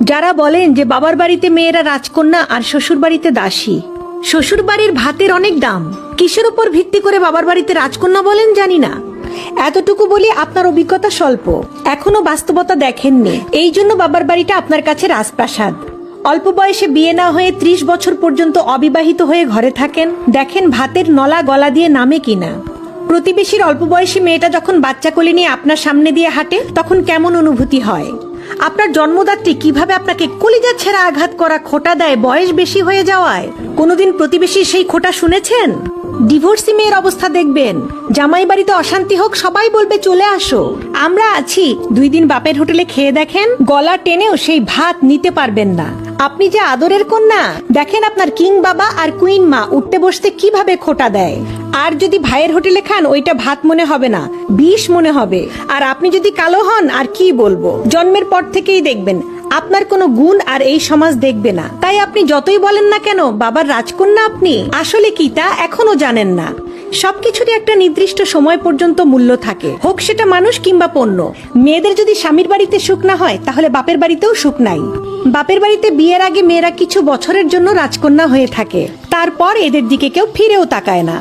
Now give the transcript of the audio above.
যারা বলেন যে বাবার বাড়িতে মেয়েরা রাজকন্যা আর শ্বশুর বাড়িতে দাসী, শ্বশুর বাড়ির ভাতের অনেক দাম, কিসের উপর ভিত্তি করে বাবার বাড়িতে রাজকন্যা বলেন জানি না। এতটুকু বলি আপনার অভিজ্ঞতা স্বল্প, এখনো বাস্তবতা দেখেননি, এই জন্য বাবার বাড়িটা আপনার কাছে রাজপ্রাসাদ। অল্প বয়সে বিয়ে না হয়ে 30 বছর পর্যন্ত অবিবাহিত হয়ে ঘরে থাকেন, দেখেন ভাতের নলা গলা দিয়ে নামে কিনা। প্রতিবেশীর অল্প বয়সী মেয়েটা যখন বাচ্চা কোলে নিয়ে আপনার সামনে দিয়ে হাঁটে তখন কেমন অনুভূতি হয়? আপনার জন্মদাত্রী কিভাবে আপনাকে কলিজা ছেঁড়া আঘাত করা খোঁটা দেয় বয়স বেশি হয়ে যাওয়ায়? কোনোদিন প্রতিবেশীর সেই খোঁটা শুনেছেন? ডিভোর্সি মেয়ের অবস্থা দেখবেন, জামাই বাড়িতে অশান্তি হোক সবাই বলবে চলে আসো, আমরা আছি। 2 দিন বাপের হোটেলে খেয়ে দেখেন, গলা টেনেও সেই ভাত নিতে পারবেন না। আপনি যে আদরের কন্যা, দেখেন আপনার কিং বাবা আর কুইন মা উঠতে বসতে কিভাবে খোঁটা দেয়। আর যদি ভাইয়ের হোটেলে খান ওইটা ভাত মনে হবে না, বিষ মনে হবে। আর আপনি যদি কালো হন আর কি বলবো, জন্মের পর থেকেই দেখবেন আপনার কোনো গুণ আর এই সমাজ দেখবে না। তাই আপনি যতই বলেন না কেন বাবার রাজকন্যা আপনি, আসলে কি তা এখনো জানেন না। সবকিছুরই একটা নির্দিষ্ট সময় পর্যন্ত মূল্য থাকে, হোক সেটা মানুষ কিংবা পণ্য। মেয়েদের যদি স্বামীর বাড়িতে সুখ না হয় তাহলে বাপের বাড়িতেও সুখ নাই। বাপের বাড়িতে বিয়ের আগে মেয়েরা কিছু বছরের জন্য রাজকন্যা হয়ে থাকে, তারপর এদের দিকে কেউ ফিরেও তাকায় না।